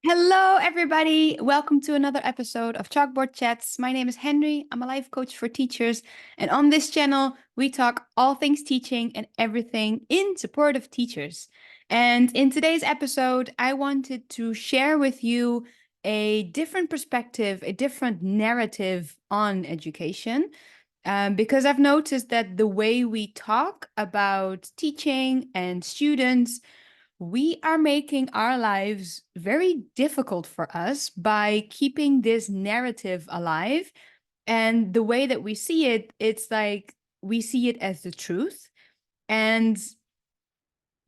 Hello, everybody. Welcome to another episode of Chalkboard Chats. My name is Henry. I'm a life coach for teachers. And on this channel, we talk all things teaching and everything in support of teachers. And in today's episode, I wanted to share with you a different perspective, a different narrative on education. Because I've noticed that the way we talk about teaching and students, we are making our lives very difficult for us by keeping this narrative alive. And the way that we see it, it's like we see it as the truth. And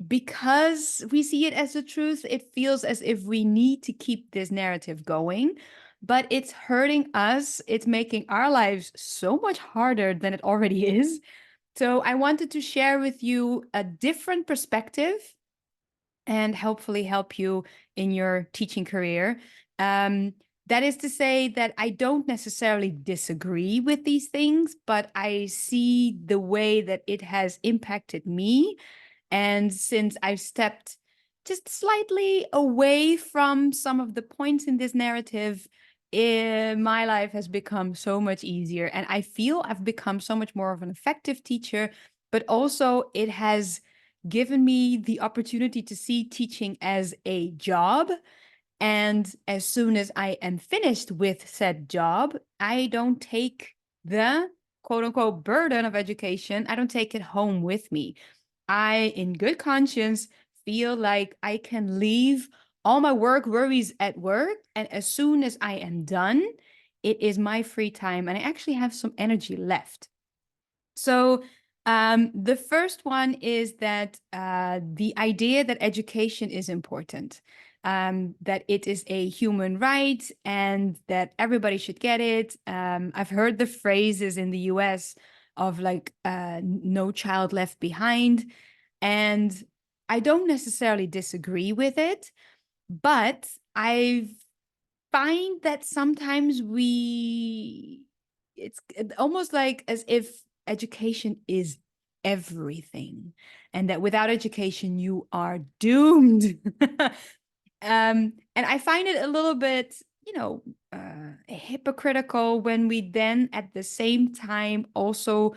because we see it as the truth, it feels as if we need to keep this narrative going. But it's hurting us. It's making our lives so much harder than it already is. So I wanted to share with you a different perspective and hopefully help you in your teaching career. That is to say that I don't necessarily disagree with these things, but I see the way that it has impacted me. And since I've stepped just slightly away from some of the points in this narrative, my life has become so much easier. And I feel I've become so much more of an effective teacher, but also it has given me the opportunity to see teaching as a job. And as soon as I am finished with said job, I don't take the quote unquote burden of education, I don't take it home with me. I, in good conscience, feel like I can leave all my work worries at work. And as soon as I am done, it is my free time and I actually have some energy left. So the first one is that the idea that education is important, that it is a human right and that everybody should get it. I've heard the phrases in the US of like no child left behind. And I don't necessarily disagree with it, but I find that sometimes it's almost like as if education is everything and that without education you are doomed. And I find it a little bit, hypocritical when we then at the same time also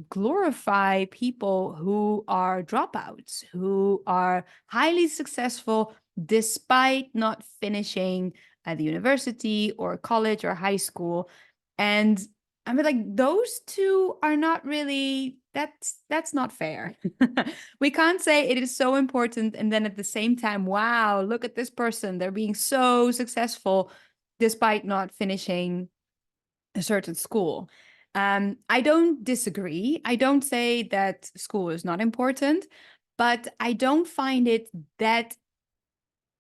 glorify people who are dropouts, who are highly successful despite not finishing at the university or college or high school. And I mean, like those two are not really, that's not fair. We can't say it is so important and then at the same time, wow, look at this person. They're being so successful despite not finishing a certain school. I don't disagree. I don't say that school is not important, but I don't find it that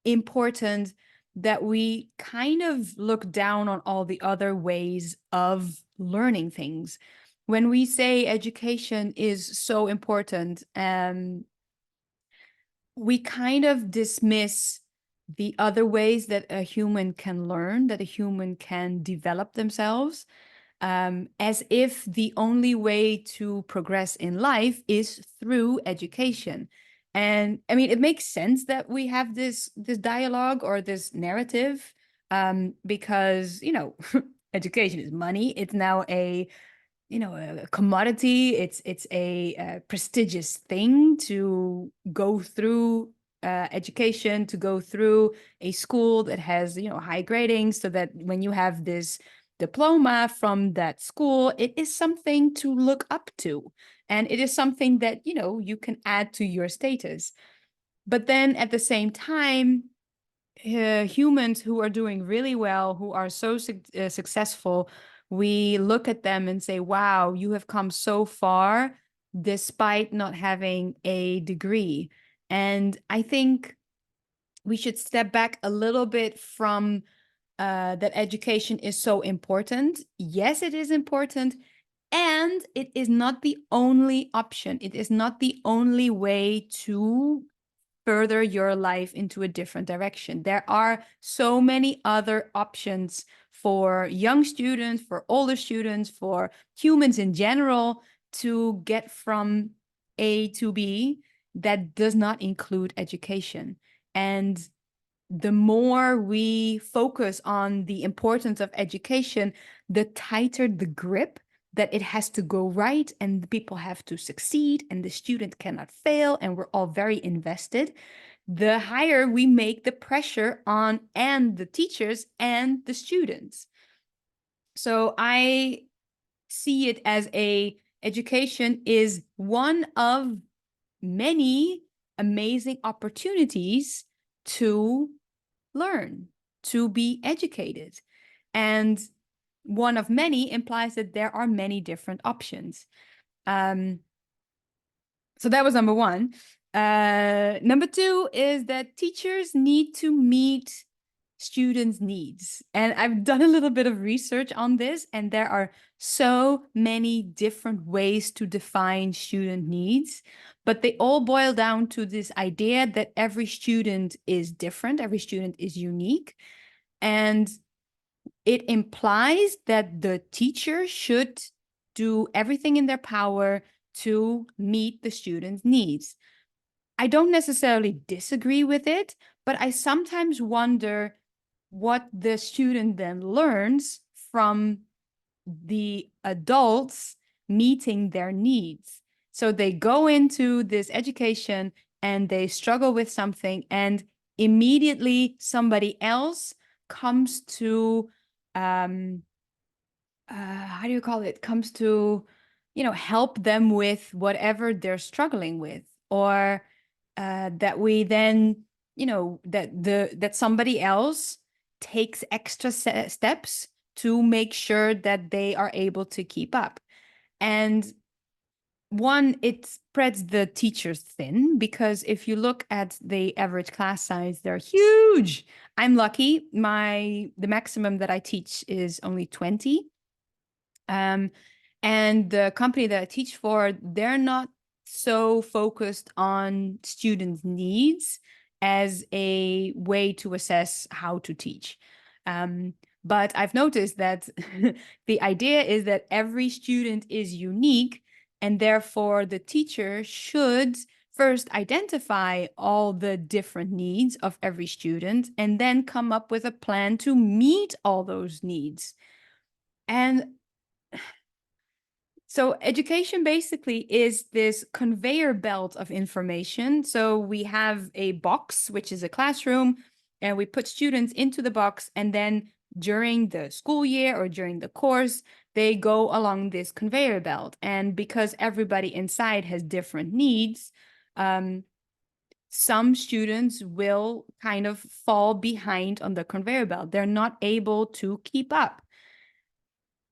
important that we kind of look down on all the other ways of learning things. When we say education is so important, we kind of dismiss the other ways that a human can learn, that a human can develop themselves, as if the only way to progress in life is through education. And I mean, it makes sense that we have this dialogue or this narrative, because education is money. It's now a commodity. It's a prestigious thing to go through education, to go through a school that has high grading, so that when you have this diploma from that school, it is something to look up to, and it is something that you can add to your status. But then at the same time, humans who are doing really well, who are so successful, we look at them and say, wow, you have come so far despite not having a degree. And I think we should step back a little bit from that education is so important. Yes, it is important. And it is not the only option. It is not the only way to further your life into a different direction. There are so many other options for young students, for older students, for humans in general to get from A to B that does not include education. And the more we focus on the importance of education, the tighter the grip that it has to go right and the people have to succeed and the student cannot fail and we're all very invested, the higher we make the pressure on and the teachers and the students. So I see it as education is one of many amazing opportunities to learn, to be educated. And one of many implies that there are many different options. So that was number one. Number two is that teachers need to meet students' needs. And I've done a little bit of research on this, and there are so many different ways to define student needs, but they all boil down to this idea that every student is different, every student is unique, and it implies that the teacher should do everything in their power to meet the student's needs. I don't necessarily disagree with it, but I sometimes wonder what the student then learns from the adults meeting their needs. So they go into this education and they struggle with something, and immediately somebody else comes to how do you call it? Comes to, help them with whatever they're struggling with, or that we then, that somebody else takes extra steps to make sure that they are able to keep up. And one, it spreads the teachers thin, because if you look at the average class size, they're huge. I'm lucky. The maximum that I teach is only 20. And the company that I teach for, they're not so focused on students' needs as a way to assess how to teach. But I've noticed that the idea is that every student is unique, and therefore the teacher should first identify all the different needs of every student and then come up with a plan to meet all those needs. And so education basically is this conveyor belt of information. So we have a box, which is a classroom, and we put students into the box, and then during the school year or during the course, they go along this conveyor belt. And because everybody inside has different needs, some students will kind of fall behind on the conveyor belt. They're not able to keep up.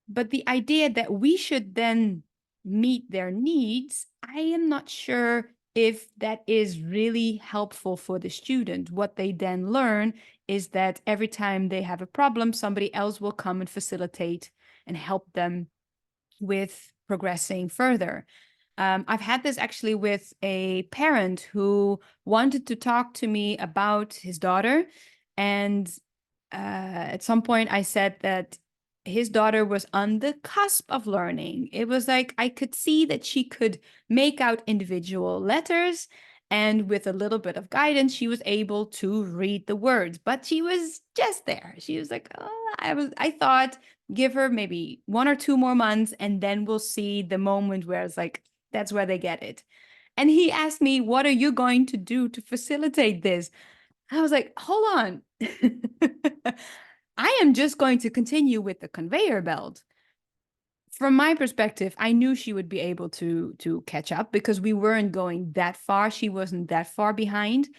But the idea that we should then meet their needs, I am not sure if that is really helpful for the student. What they then learn is that every time they have a problem, somebody else will come and facilitate and help them with progressing further. I've had this actually with a parent who wanted to talk to me about his daughter. And at some point I said that his daughter was on the cusp of learning. It was like I could see that she could make out individual letters, and with a little bit of guidance, she was able to read the words, but she was just there. She was like, oh, I thought, give her maybe 1 or 2 more months, and then we'll see the moment where it's like, that's where they get it. And he asked me, what are you going to do to facilitate this? I was like, hold on. I am just going to continue with the conveyor belt. From my perspective, I knew she would be able to catch up because we weren't going that far. She wasn't that far behind.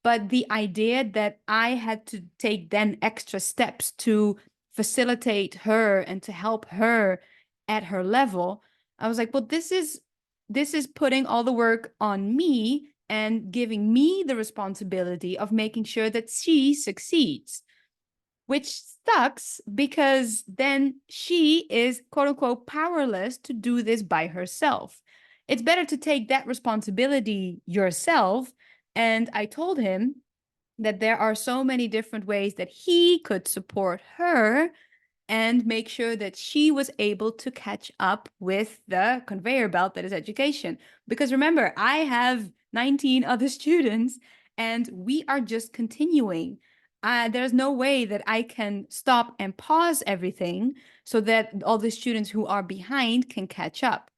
But the idea that I had to take then extra steps to facilitate her and to help her at her level, I was like, well, this is putting all the work on me and giving me the responsibility of making sure that she succeeds, which sucks because then she is quote unquote powerless to do this by herself. It's better to take that responsibility yourself. And I told him that there are so many different ways that he could support her and make sure that she was able to catch up with the conveyor belt that is education. Because remember, I have 19 other students and we are just continuing. there's no way that I can stop and pause everything so that all the students who are behind can catch up.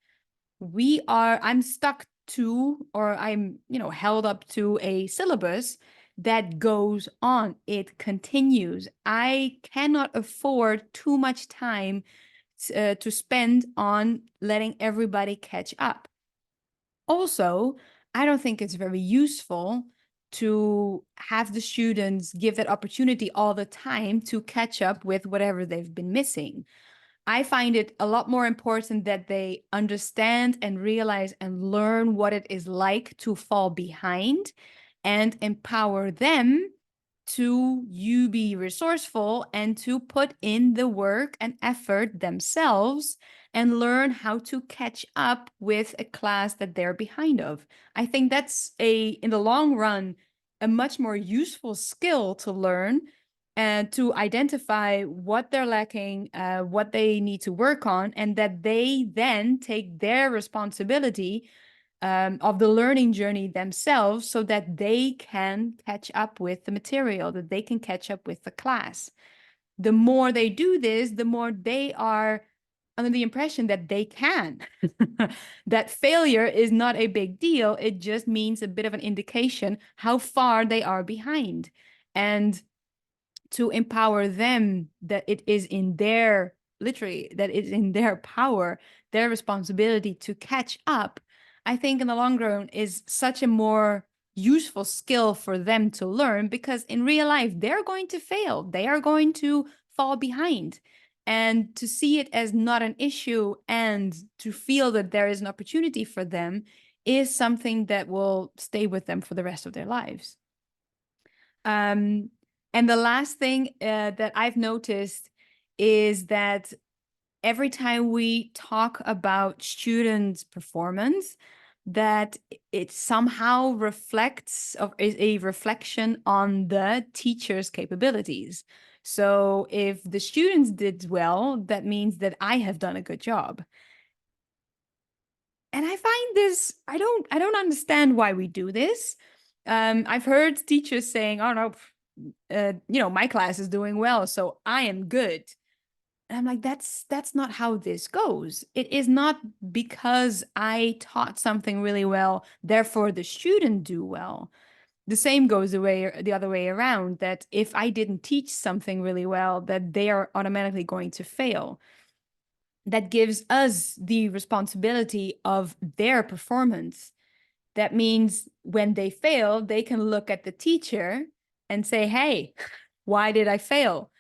I'm stuck to, or I'm, held up to a syllabus that goes on. It continues. I cannot afford too much time to spend on letting everybody catch up. Also, I don't think it's very useful to have the students give that opportunity all the time to catch up with whatever they've been missing. I find it a lot more important that they understand and realize and learn what it is like to fall behind, and empower them to you be resourceful and to put in the work and effort themselves and learn how to catch up with a class that they're behind of. I think that's in the long run, a much more useful skill to learn and to identify what they're lacking, what they need to work on, and that they then take their responsibility of the learning journey themselves so that they can catch up with the material, that they can catch up with the class. The more they do this, the more they are under the impression that they can. That failure is not a big deal. It just means a bit of an indication how far they are behind. And to empower them that it is in their, literally, that it's in their power, their responsibility to catch up, I think in the long run is such a more useful skill for them to learn, because in real life, they're going to fail. They are going to fall behind. And to see it as not an issue and to feel that there is an opportunity for them is something that will stay with them for the rest of their lives. And the last thing that I've noticed is that every time we talk about students' performance, that it somehow reflects or is a reflection on the teacher's capabilities. So if the students did well, that means that I have done a good job. And I find this, I don't understand why we do this. I've heard teachers saying, "Oh no, my class is doing well, so I am good." And I'm like, that's not how this goes. It is not because I taught something really well, therefore the student do well. The same goes the other way around, that if I didn't teach something really well, that they are automatically going to fail. That gives us the responsibility of their performance. That means when they fail, they can look at the teacher and say, "Hey, why did I fail?"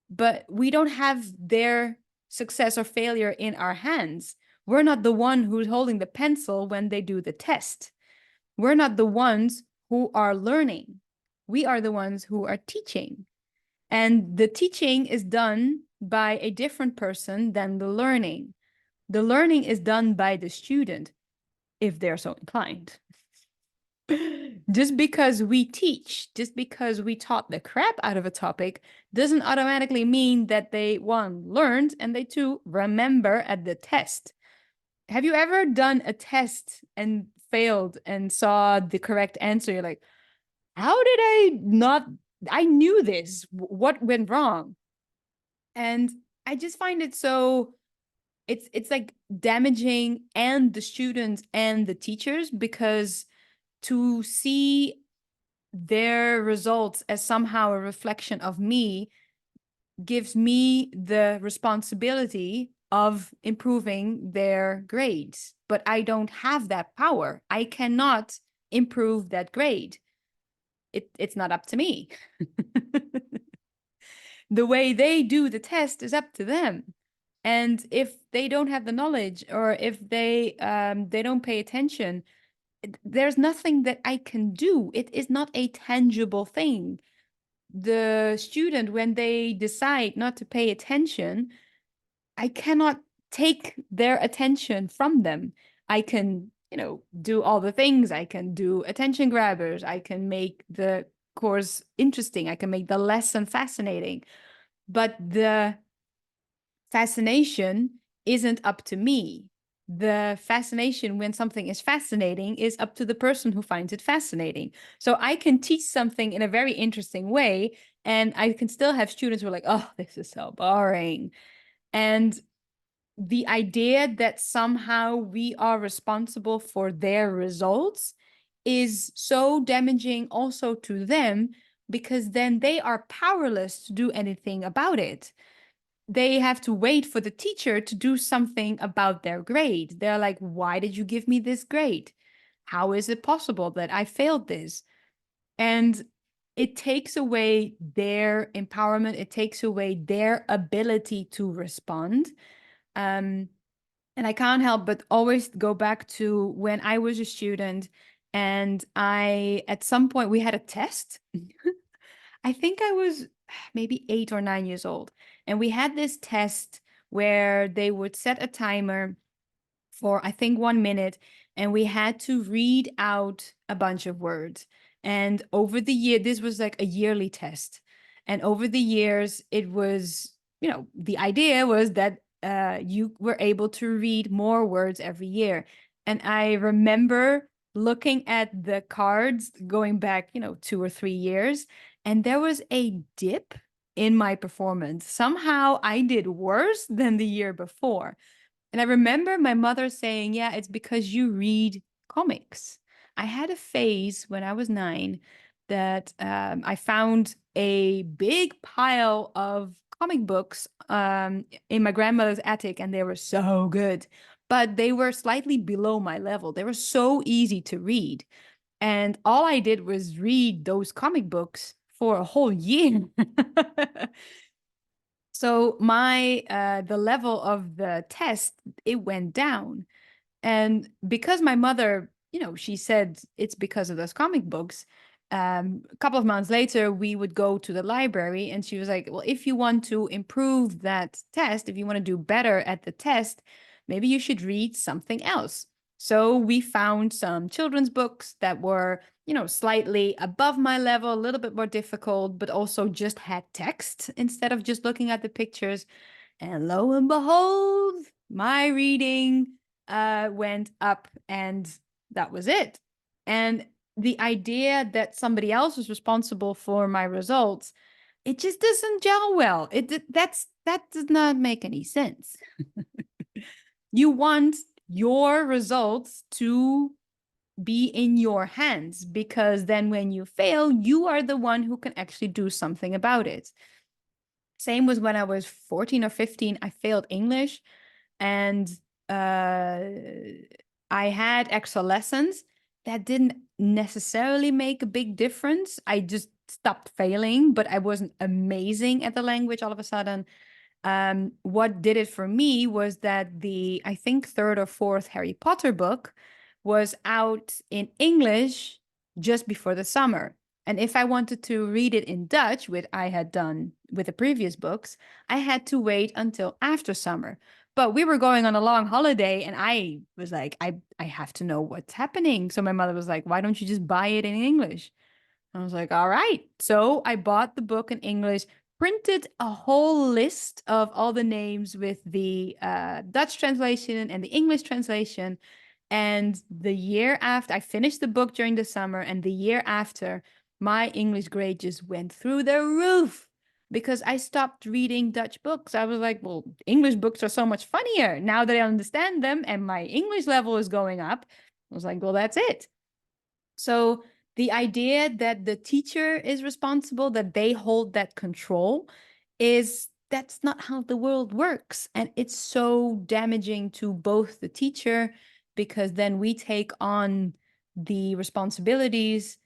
But we don't have their success or failure in our hands. We're not the one who's holding the pencil when they do the test. We're not the ones who are learning. We are the ones who are teaching. And the teaching is done by a different person than the learning. The learning is done by the student, if they're so inclined. Just because we teach, just because we taught the crap out of a topic, doesn't automatically mean that they, one, learned, and they, two, remember at the test. Have you ever done a test and failed and saw the correct answer? You're like, how did I not? I knew this. What went wrong? And I just find it so, it's like damaging, and the students and the teachers, because to see their results as somehow a reflection of me gives me the responsibility of improving their grades. But I don't have that power. I cannot improve that grade. It's not up to me. The way they do the test is up to them. And if they don't have the knowledge, or if they don't pay attention, there's nothing that I can do. It is not a tangible thing. The student, when they decide not to pay attention, I cannot take their attention from them. I can, do all the things. I can do attention grabbers. I can make the course interesting. I can make the lesson fascinating. But the fascination isn't up to me. the fascination when something is fascinating is up to the person who finds it fascinating. So I can teach something in a very interesting way, and I can still have students who are like, oh, this is so boring. And the idea that somehow we are responsible for their results is so damaging also to them, because then they are powerless to do anything about it. They have to wait for the teacher to do something about their grade. They're like, why did you give me this grade? How is it possible that I failed this? And it takes away their empowerment. It takes away their ability to respond. Um, and I can't help but always go back to when I was a student, and at some point, we had a test. I think I was maybe 8 or 9 years old. And we had this test where they would set a timer for, I think, 1 minute, and we had to read out a bunch of words. And over the year, this was like a yearly test. And over the years, it was, the idea was that you were able to read more words every year. And I remember looking at the cards going back, 2 or 3 years, and there was a dip in my performance. Somehow I did worse than the year before. And I remember my mother saying, yeah, it's because you read comics. I had a phase when I was 9 that I found a big pile of comic books in my grandmother's attic, and they were so good, but they were slightly below my level. They were so easy to read. And all I did was read those comic books for a whole year. So the level of the test, it went down. And because my mother, she said it's because of those comic books. A couple of months later, we would go to the library, and she was like, well, if you want to improve that test, if you want to do better at the test, maybe you should read something else. So we found some children's books that were, slightly above my level, a little bit more difficult, but also just had text instead of just looking at the pictures. And lo and behold, my reading went up, and that was it. And the idea that somebody else was responsible for my results, it just doesn't gel well. That does not make any sense. You want your results to be in your hands, because then when you fail, you are the one who can actually do something about it. Same was when I was 14 or 15, I failed English, and I had extra lessons that didn't necessarily make a big difference. I just stopped failing, but I wasn't amazing at the language all of a sudden. What did it for me was that I think, third or fourth Harry Potter book was out in English just before the summer. And if I wanted to read it in Dutch, which I had done with the previous books, I had to wait until after summer. But we were going on a long holiday, and I was like, I have to know what's happening. So my mother was like, why don't you just buy it in English? I was like, all right. So I bought the book in English, printed a whole list of all the names with the Dutch translation and the English translation. And the year after, I finished the book during the summer, and the year after, my English grade just went through the roof because I stopped reading Dutch books. I was like, well, English books are so much funnier now that I understand them, and my English level is going up. I was like, well, that's it. So the idea that the teacher is responsible, that they hold that control, that's not how the world works. And it's so damaging to both the teacher, because then we take on the responsibilities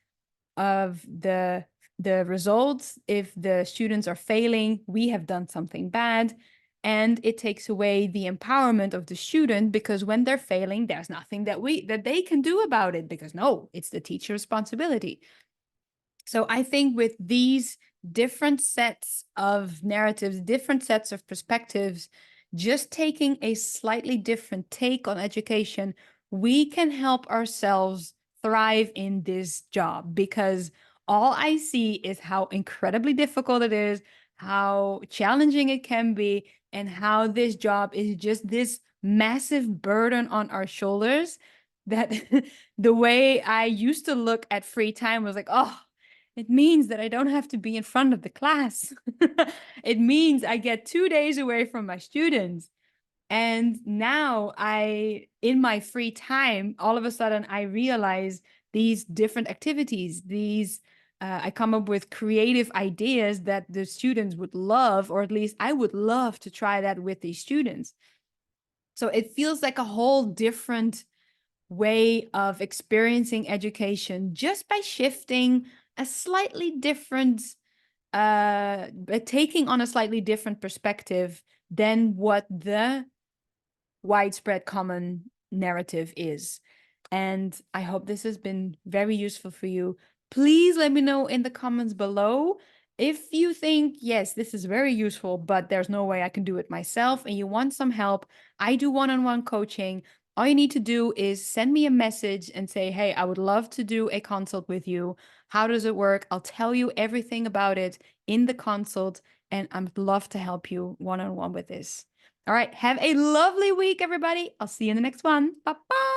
of the results. If the students are failing, we have done something bad. And it takes away the empowerment of the student, because when they're failing, there's nothing that they can do about it, because no, it's the teacher's responsibility. So I think with these different sets of narratives, different sets of perspectives, just taking a slightly different take on education, we can help ourselves thrive in this job, because all I see is how incredibly difficult it is, how challenging it can be, and how this job is just this massive burden on our shoulders that the way I used to look at free time was like, oh, it means that I don't have to be in front of the class. It means I get 2 days away from my students. And now in my free time, all of a sudden I realize these different activities, I come up with creative ideas that the students would love, or at least I would love to try that with these students. So it feels like a whole different way of experiencing education just by shifting a slightly different, taking on a slightly different perspective than what the widespread common narrative is. And I hope this has been very useful for you. Please let me know in the comments below if you think, yes, this is very useful, but there's no way I can do it myself and you want some help. I do one-on-one coaching. All you need to do is send me a message and say, hey, I would love to do a consult with you. How does it work? I'll tell you everything about it in the consult, and I'd love to help you one-on-one with this. All right. Have a lovely week, everybody. I'll see you in the next one. Bye-bye.